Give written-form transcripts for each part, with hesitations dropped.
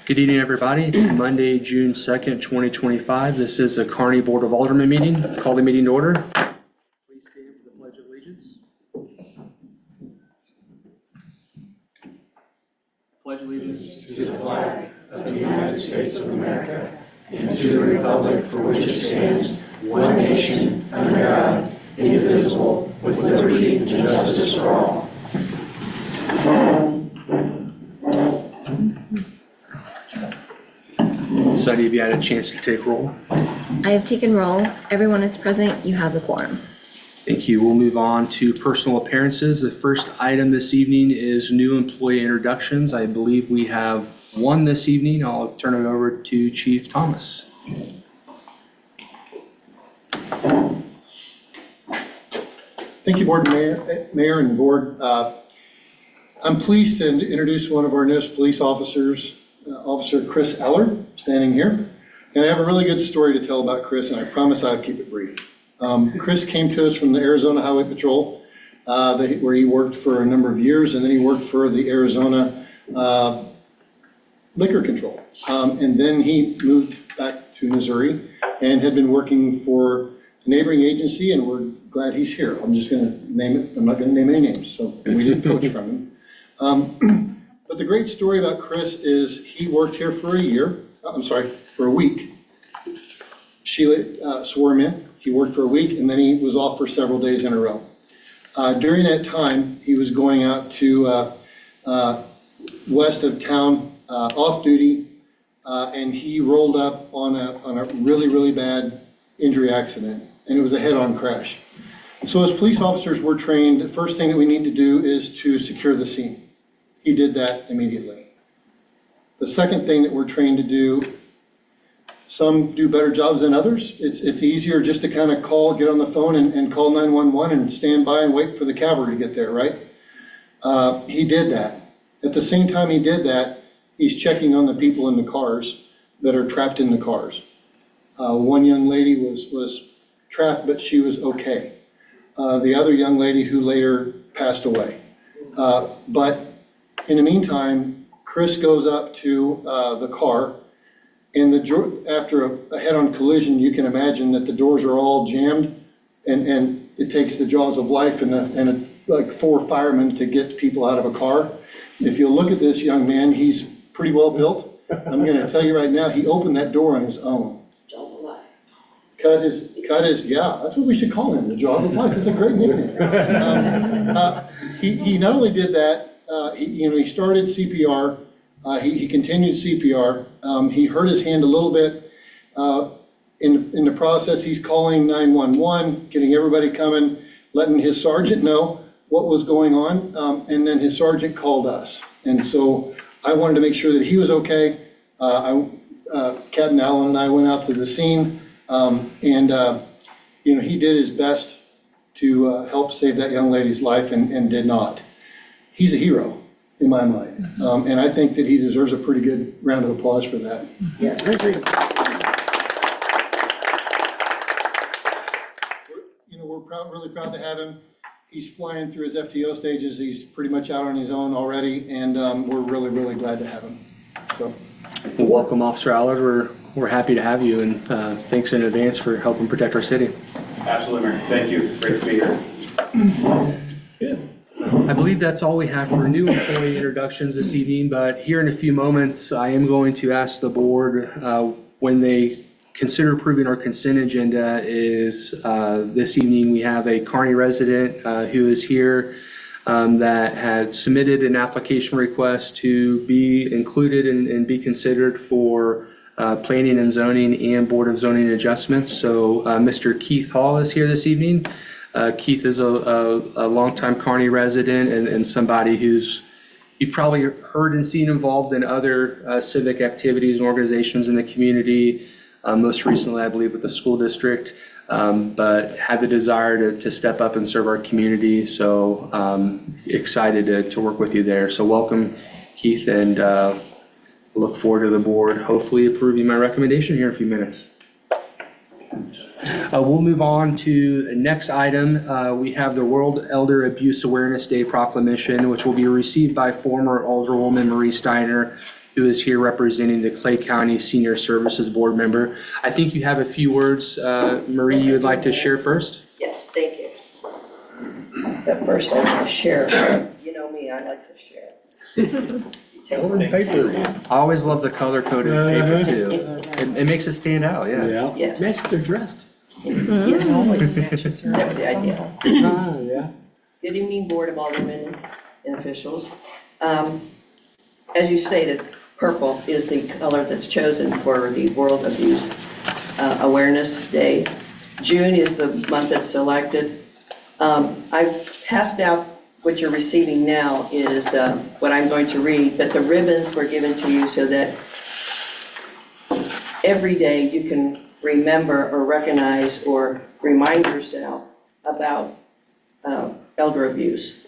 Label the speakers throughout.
Speaker 1: Good evening, everybody. It's Monday, June 2nd, 2025. This is a Kearney Board of Aldermen meeting. Call the meeting to order. Please stand for the Pledge of Allegiance. Pledge allegiance
Speaker 2: to the flag of the United States of America and to the republic for which it stands, one nation, under God, indivisible, with liberty and justice for all.
Speaker 1: Sunny, have you had a chance to take roll?
Speaker 3: I have taken roll. Everyone is present. You have the quorum.
Speaker 1: Thank you. We'll move on to personal appearances. The first item this evening is new employee introductions. I believe we have one this evening. I'll turn it over to Chief Thomas.
Speaker 4: Thank you, Board Mayor and Board. I'm pleased to introduce one of our newest police officers, Officer Chris Eller, standing here. And I have a really good story to tell about Chris, and I promise I'll keep it brief. Chris came to us from the Arizona Highway Patrol, where he worked for a number of years, and then he worked for the Arizona Liquor Control. And then he moved back to Missouri and had been working for a neighboring agency, and we're glad he's here. I'm just gonna name it, I'm not gonna name any names, so we didn't poach from him. But the great story about Chris is he worked here for a week. Sheila swore him in. He worked for a week, and then he was off for several days in a row. During that time, he was going out to west of town, off duty, and he rolled up on a really, really bad injury accident, and it was a head-on crash. So as police officers, we're trained, the first thing that we need to do is to secure the scene. He did that immediately. The second thing that we're trained to do, some do better jobs than others. It's easier just to kind of get on the phone and call 911 and stand by and wait for the cavalry to get there, right? He did that. At the same time he did that, he's checking on the people in the cars that are trapped in the cars. One young lady was trapped, but she was okay. The other young lady who later passed away. But in the meantime, Chris goes up to the car, and after a head-on collision, you can imagine that the doors are all jammed, and it takes the jaws of life and like 4 firemen to get people out of a car. If you look at this young man, he's pretty well built. I'm going to tell you right now, he opened that door on his own. Cut his, yeah, that's what we should call him, the jaws of life. It's a great nickname. He not only did that, he started CPR. He continued CPR. He hurt his hand a little bit. In the process, he's calling 911, getting everybody coming, letting his sergeant know what was going on, and then his sergeant called us. And so I wanted to make sure that he was okay. Captain Allen and I went out to the scene, and he did his best to help save that young lady's life, and did not. He's a hero in my mind, and I think that he deserves a pretty good round of applause for that.
Speaker 2: Yeah, I agree.
Speaker 4: We're really proud to have him. He's flying through his FTO stages. He's pretty much out on his own already, and we're really, really glad to have him. So,
Speaker 1: Well, welcome, Officer Allard. We're happy to have you, and thanks in advance for helping protect our city.
Speaker 5: Absolutely, Mayor. Thank you. Great to be here.
Speaker 1: Good. I believe that's all we have for new employee introductions this evening, but here in a few moments, I am going to ask the board when they consider approving our consent agenda is this evening we have a Kearney resident who is here that had submitted an application request to be included and be considered for planning and zoning and Board of Zoning adjustments. So Mr. Keith Hall is here this evening. Keith is a longtime Kearney resident and somebody who's you've probably heard and seen involved in other civic activities and organizations in the community. Most recently, I believe, with the school district, but had the desire to step up and serve our community. So excited to work with you there. So welcome, Keith, and look forward to the board hopefully approving my recommendation here in a few minutes. We'll move on to the next item. We have the World Elder Abuse Awareness Day proclamation, which will be received by former Alderwoman Marie Steiner, who is here representing the Clay County Senior Services Board member. I think you have a few words, Marie, you would like to share first?
Speaker 6: Yes, thank you. But first I want to share, you know me, I like to share.
Speaker 1: I always love the color-coded paper too. It makes it stand out, yeah.
Speaker 6: Yes.
Speaker 7: Matches their dressed.
Speaker 6: Yes, always matches. That was the idea.
Speaker 7: Yeah.
Speaker 6: Good evening, Board of Aldermen and officials. As you stated, purple is the color that's chosen for the World Abuse Awareness Day. June is the month that's selected. I've passed out what you're receiving now is what I'm going to read, but the ribbons were given to you so that every day you can remember or recognize or remind yourself about elder abuse.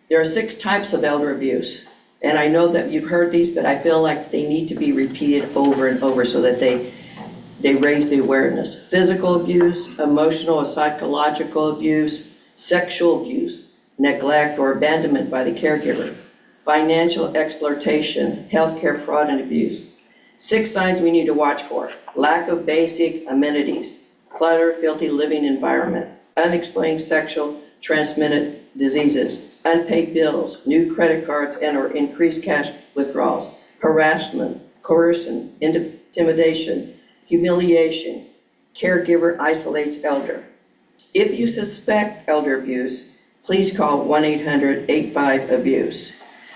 Speaker 6: There are 6 types of elder abuse, and I know that you've heard these, but I feel like they need to be repeated over and over so that they raise the awareness. Physical abuse, emotional or psychological abuse, sexual abuse, neglect or abandonment by the caregiver, financial exploitation, healthcare fraud and abuse. 6 signs we need to watch for: lack of basic amenities, clutter, filthy living environment, unexplained sexual transmitted diseases, unpaid bills, new credit cards and or increased cash withdrawals, harassment, coercion, intimidation, humiliation, caregiver isolates elder. If you suspect elder abuse, please call 1-800-85-ABUSE.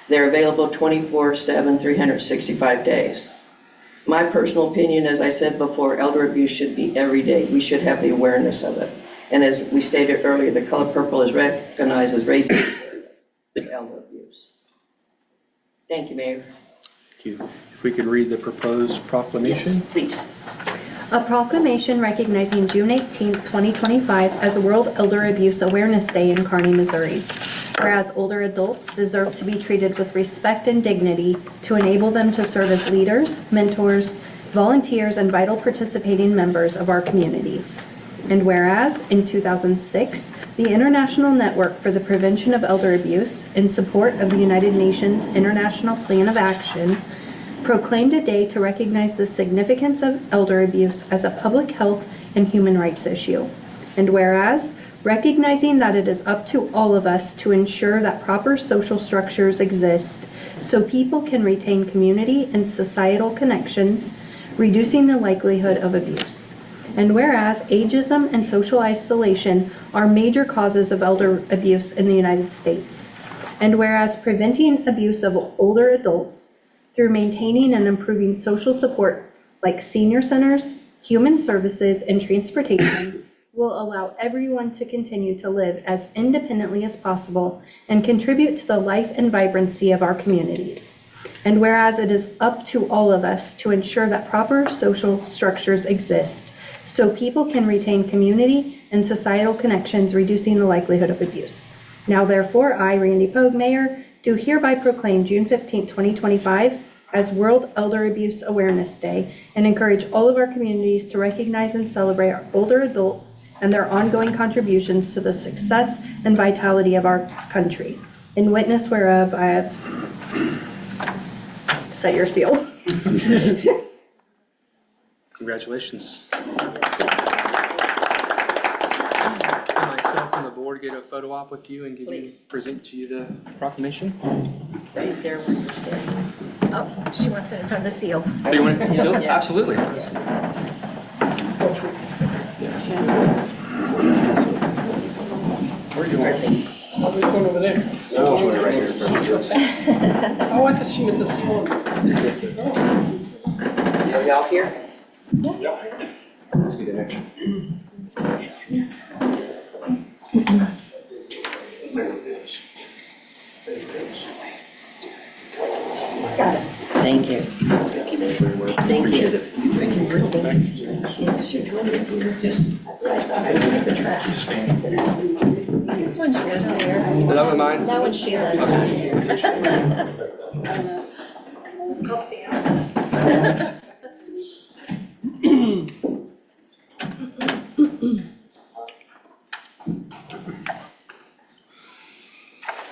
Speaker 6: They're available 24/7, 365 days. My personal opinion, as I said before, elder abuse should be every day. We should have the awareness of it. And as we stated earlier, the color purple is recognized as raising the elder abuse. Thank you, Mayor.
Speaker 1: Thank you. If we could read the proposed proclamation?
Speaker 6: Yes, please.
Speaker 8: A proclamation recognizing June 18, 2025 as World Elder Abuse Awareness Day in Kearney, Missouri. Whereas older adults deserve to be treated with respect and dignity to enable them to serve as leaders, mentors, volunteers, and vital participating members of our communities. And whereas in 2006, the International Network for the Prevention of Elder Abuse, in support of the United Nations International Plan of Action, proclaimed a day to recognize the significance of elder abuse as a public health and human rights issue. And whereas, recognizing that it is up to all of us to ensure that proper social structures exist so people can retain community and societal connections, reducing the likelihood of abuse. And whereas ageism and social isolation are major causes of elder abuse in the United States. And whereas preventing abuse of older adults through maintaining and improving social support like senior centers, human services, and transportation will allow everyone to continue to live as independently as possible and contribute to the life and vibrancy of our communities. And whereas it is up to all of us to ensure that proper social structures exist so people can retain community and societal connections, reducing the likelihood of abuse. Now therefore, I, Randy Pogue, Mayor, do hereby proclaim June 15, 2025 as World Elder Abuse Awareness Day and encourage all of our communities to recognize and celebrate our older adults and their ongoing contributions to the success and vitality of our country. In witness whereof, I have set your seal.
Speaker 1: Congratulations. Myself and the board get a photo op with you and
Speaker 6: Please.
Speaker 1: present to you the proclamation.
Speaker 6: Right there where you're standing.
Speaker 3: Oh, she wants it in front of the seal.
Speaker 1: Oh, you want to seal it?
Speaker 6: Yeah.
Speaker 1: Absolutely.
Speaker 7: Where you going? I'll be going over there.
Speaker 5: No, right here.
Speaker 7: Oh, I thought she meant the seal.
Speaker 6: Are y'all here?
Speaker 5: Let's get in there.
Speaker 6: Thank you. Thank you.
Speaker 3: This one's yours, Mayor.
Speaker 1: Is that one mine?
Speaker 3: That one's Sheila's.
Speaker 8: I'll stand.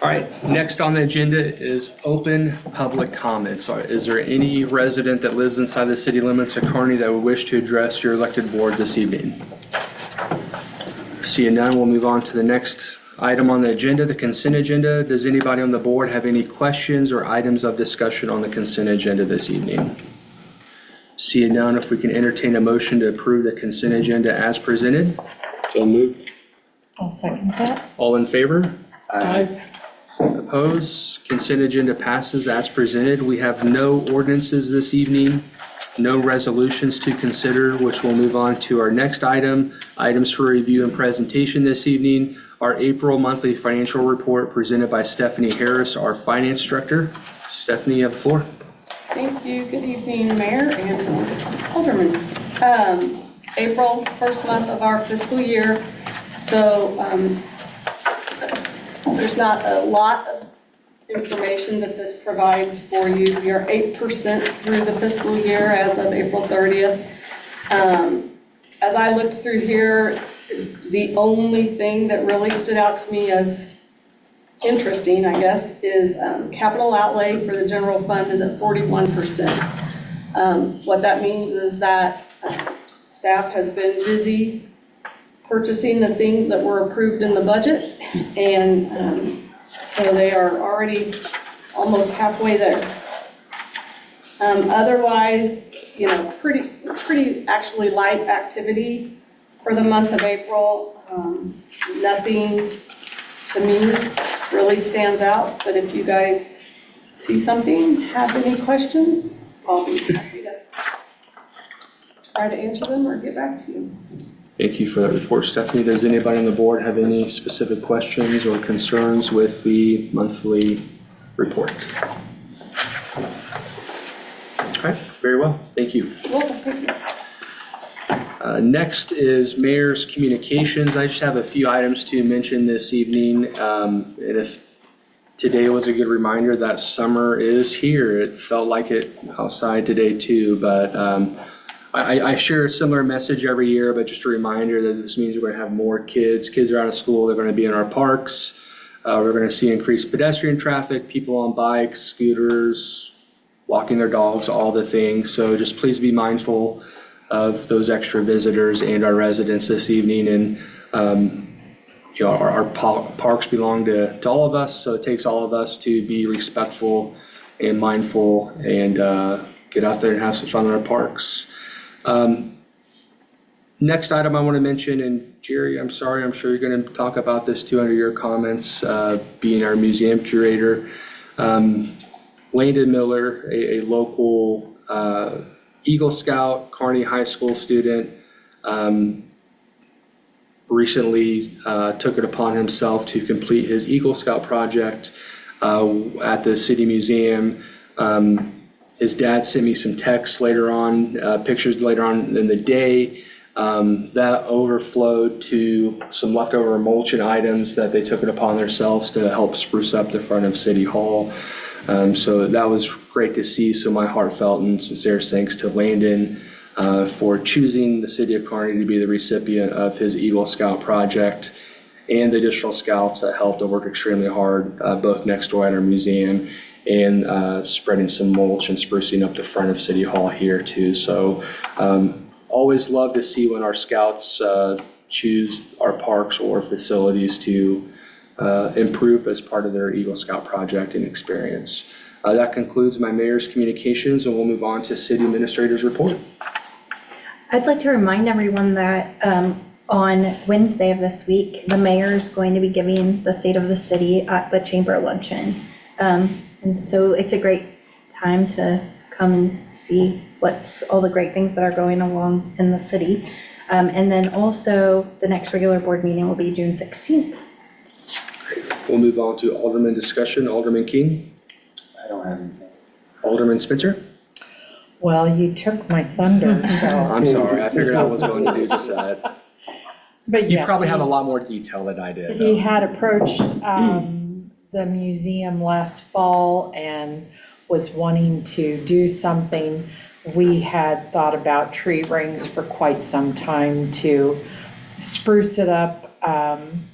Speaker 1: All right, next Next on the agenda is open public comments. Is there any resident that lives inside the city limits of Kearney that would wish to address your elected board this evening? Seeing none, we'll move on to the next item on the agenda, the consent agenda. Does anybody on the board have any questions or items of discussion on the consent agenda this evening? Seeing none, if we can entertain a motion to approve the consent agenda as presented.
Speaker 2: So moved.
Speaker 9: I'll second that.
Speaker 1: All in favor?
Speaker 7: Aye.
Speaker 1: Opposed? Consent agenda passes as presented. We have no ordinances this evening, no resolutions to consider, which will move on to our next item. Items for review and presentation this evening. Our April monthly financial report presented by Stephanie Harris, our finance director. Stephanie, you have the floor.
Speaker 10: Thank you. Good evening, Mayor and Alderman. April, first month of our fiscal year, so there's not a lot of information that this provides for you. We are 8% through the fiscal year as of April 30th. As I looked through here, the only thing that really stood out to me as interesting, I guess, is capital outlay for the general fund is at 41%. What that means is that staff has been busy purchasing the things that were approved in the budget, and so they are already almost halfway there. Otherwise, you know, pretty actually light activity for the month of April. Nothing to me really stands out, but if you guys see something, have any questions, I'll be happy to try to answer them or get back to you.
Speaker 1: Thank you for that report, Stephanie. Does anybody on the board have any specific questions or concerns with the monthly report? All right, very well. Thank you.
Speaker 10: Welcome, thank you.
Speaker 1: Next is mayor's communications. I just have a few items to mention this evening. And if today was a good reminder that summer is here. It felt like it outside today too, but I share a similar message every year, but just a reminder that this means we're going to have more kids. Kids are out of school. They're going to be in our parks. We're going to see increased pedestrian traffic, people on bikes, scooters, walking their dogs, all the things. So just please be mindful of those extra visitors and our residents this evening. And you know, our parks belong to all of us, so it takes all of us to be respectful and mindful and get out there and have some fun in our parks. Next item I want to mention, and Jerry, I'm sorry, I'm sure you're going to talk about this too under your comments, being our museum curator. Landon Miller, a local Eagle Scout, Kearney High School student, recently took it upon himself to complete his Eagle Scout project at the City Museum. His dad sent me some texts later on, pictures later on in the day, that overflowed to some leftover mulch and items that they took it upon themselves to help spruce up the front of City Hall. So that was great to see. So my heartfelt and sincere thanks to Landon for choosing the City of Kearney to be the recipient of his Eagle Scout project, and the additional scouts that helped and worked extremely hard, both next door at our museum and spreading some mulch and sprucing up the front of City Hall here too. So always love to see when our scouts choose our parks or facilities to improve as part of their Eagle Scout project and experience. That concludes my mayor's communications, and we'll move on to city administrator's report.
Speaker 8: I'd like to remind everyone that on Wednesday of this week, the mayor is going to be giving the state of the city at the chamber luncheon. And so it's a great time to come and see what's all the great things that are going along in the city. And then also the next regular board meeting will be June 16th.
Speaker 1: We'll move on to Alderman discussion. Alderman King.
Speaker 2: I don't have anything.
Speaker 1: Alderman Spencer.
Speaker 9: Well, you took my thunder, so.
Speaker 1: I'm sorry, I figured I was going to do just that.
Speaker 9: But
Speaker 1: You
Speaker 9: yes,
Speaker 1: probably have a lot more detail than I did.
Speaker 9: he had approached the museum last fall and was wanting to do something. We had thought about tree rings for quite some time to spruce it up.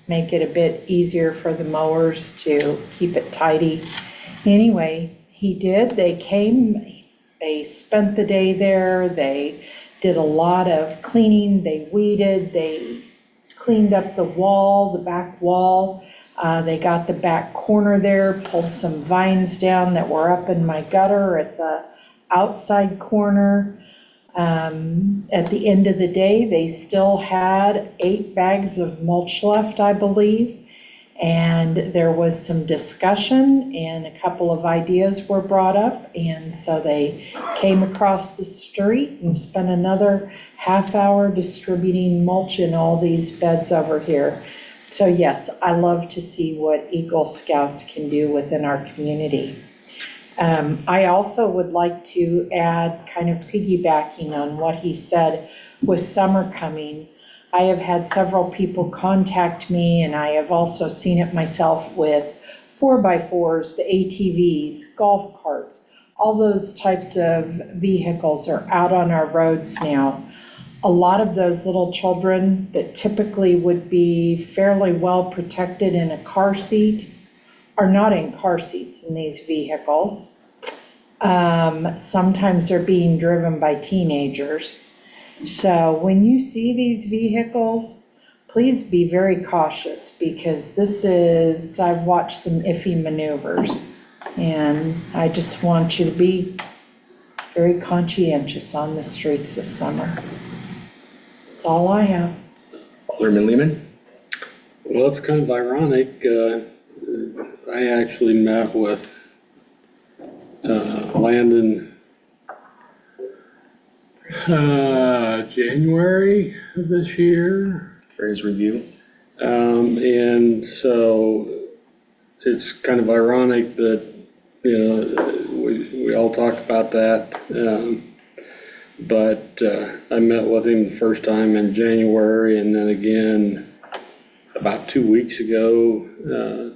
Speaker 9: make it a bit easier for the mowers to keep it tidy. Anyway, he did. They came, they spent the day there. They did a lot of cleaning. They weeded, they cleaned up the wall, the back wall. They got the back corner there, pulled some vines down that were up in my gutter at the outside corner. At the end of the day, they still had 8 bags of mulch left, I believe. And there was some discussion and a couple of ideas were brought up. And so they came across the street and spent another half hour distributing mulch in all these beds over here. So yes, I love to see what Eagle Scouts can do within our community. I also would like to add, kind of piggybacking on what he said, with summer coming, I have had several people contact me, and I have also seen it myself with 4x4s, the ATVs, golf carts, all those types of vehicles are out on our roads now. A lot of those little children that typically would be fairly well protected in a car seat are not in car seats in these vehicles. Sometimes they're being driven by teenagers. So when you see these vehicles, please be very cautious, because I've watched some iffy maneuvers. And I just want you to be very conscientious on the streets this summer. That's all I have.
Speaker 1: Alderman Lehman?
Speaker 11: Well, it's kind of ironic. I actually met with Landon January of this year.
Speaker 1: For his review.
Speaker 11: And so it's kind of ironic that, we all talk about that. But I met with him the first time in January, and then again about 2 weeks ago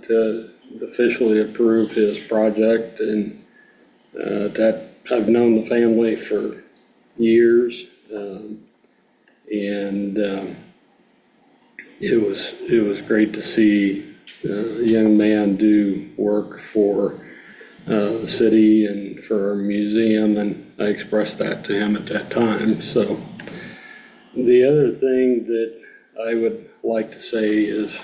Speaker 11: to officially approve his project. And that I've known the family for years, and it was great to see a young man do work for the city and for our museum, and I expressed that to him at that time. So the other thing that I would like to say is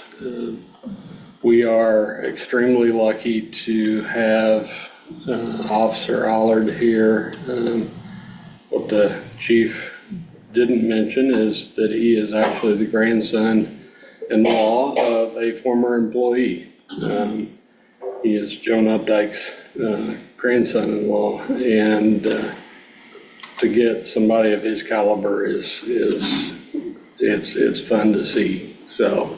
Speaker 11: we are extremely lucky to have Officer Allard here. What the chief didn't mention is that he is actually the grandson-in-law of a former employee. He is Joan Updike's grandson-in-law, and to get somebody of his caliber it's fun to see. So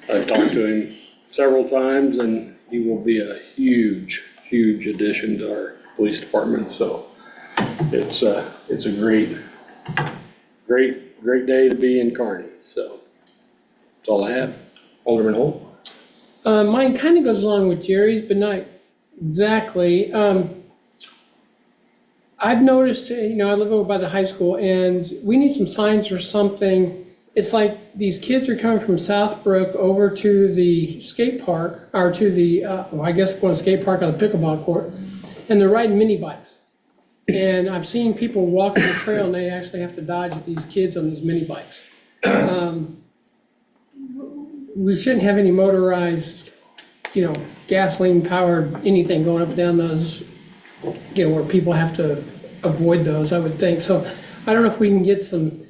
Speaker 11: I've talked to him several times, and he will be a huge addition to our police department. So it's a great day to be in Kearney. So that's all I have.
Speaker 1: Alderman Holt?
Speaker 7: Mine kind of goes along with Jerry's, but not exactly. I've noticed, I live over by the high school, and we need some signs or something. It's like these kids are coming from Southbrook over to the skate park, or to the, I guess going to skate park on the pickleball court, and they're riding mini bikes. And I've seen people walking the trail, and they actually have to dodge these kids on these mini bikes. We shouldn't have any motorized, gasoline powered anything going up and down those, where people have to avoid those, I would think. So I don't know if we can get some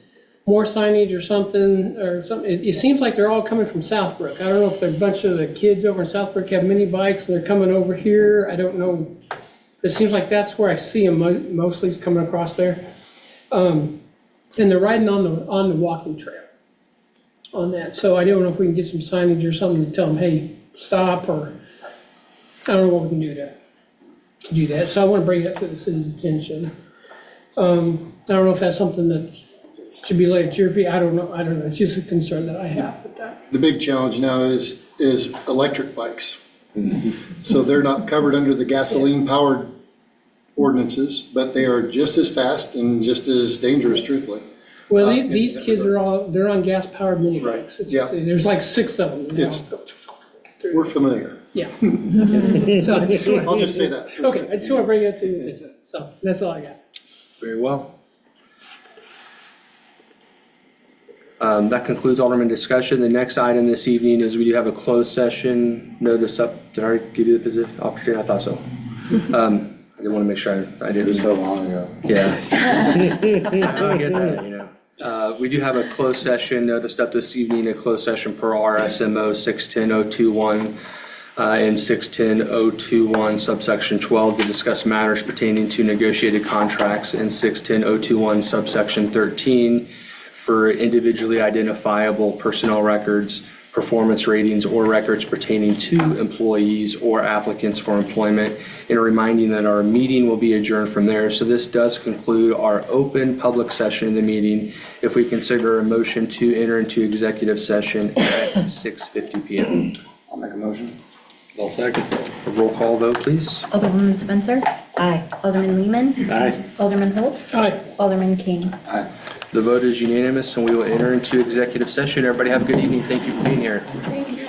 Speaker 7: more signage or something. It seems like they're all coming from Southbrook. I don't know if a bunch of the kids over in Southbrook have mini bikes and they're coming over here. I don't know. It seems like that's where I see them mostly, coming across there. And they're riding on the walking trail on that. So I don't know if we can get some signage or something to tell them, hey, stop, or I don't know what we can do to do that. So I want to bring it up to the city's attention. I don't know if that's something that should be laid at your feet. I don't know. It's just a concern that I have with that.
Speaker 4: The big challenge now is electric bikes. So they're not covered under the gasoline-powered ordinances, but they are just as fast and just as dangerous, truthfully.
Speaker 7: Well,
Speaker 4: in
Speaker 7: these
Speaker 4: that
Speaker 7: kids
Speaker 4: regard.
Speaker 7: they're on gas-powered mini
Speaker 4: Right,
Speaker 7: bikes. It's-
Speaker 4: yeah.
Speaker 7: There's like 6 of them.
Speaker 4: It's, we're familiar.
Speaker 7: Yeah. So I just wanna-
Speaker 4: I'll just say that.
Speaker 7: Okay, I just want to bring it to your attention. So that's all I got.
Speaker 1: Very well. That concludes Alderman discussion. The next item this evening is we do have a closed session notice up. Did I already give you the opportunity? I thought so. I did want to make sure I didn't.
Speaker 2: So long ago.
Speaker 1: Yeah. I'll get that, you know. We do have a closed session noticed up this evening, a closed session per RSMO 610-021 and 610-021 subsection 12 to discuss matters pertaining to negotiated contracts, and 610-021 subsection 13 for individually identifiable personnel records, performance ratings, or records pertaining to employees or applicants for employment, and reminding that our meeting will be adjourned from there. So this does conclude our open public session of the meeting. If we consider a motion to enter into executive session at 6:50 PM.
Speaker 2: I'll make a motion.
Speaker 11: I'll second.
Speaker 1: A roll call vote, please.
Speaker 8: Alderwoman Spencer.
Speaker 9: Aye.
Speaker 8: Alderman Lehman.
Speaker 11: Aye.
Speaker 8: Alderman Holt.
Speaker 7: Aye.
Speaker 8: Alderman King.
Speaker 2: Aye.
Speaker 1: The vote is unanimous, and we will enter into executive session. Everybody have a good evening. Thank you for being here.
Speaker 10: Thank you.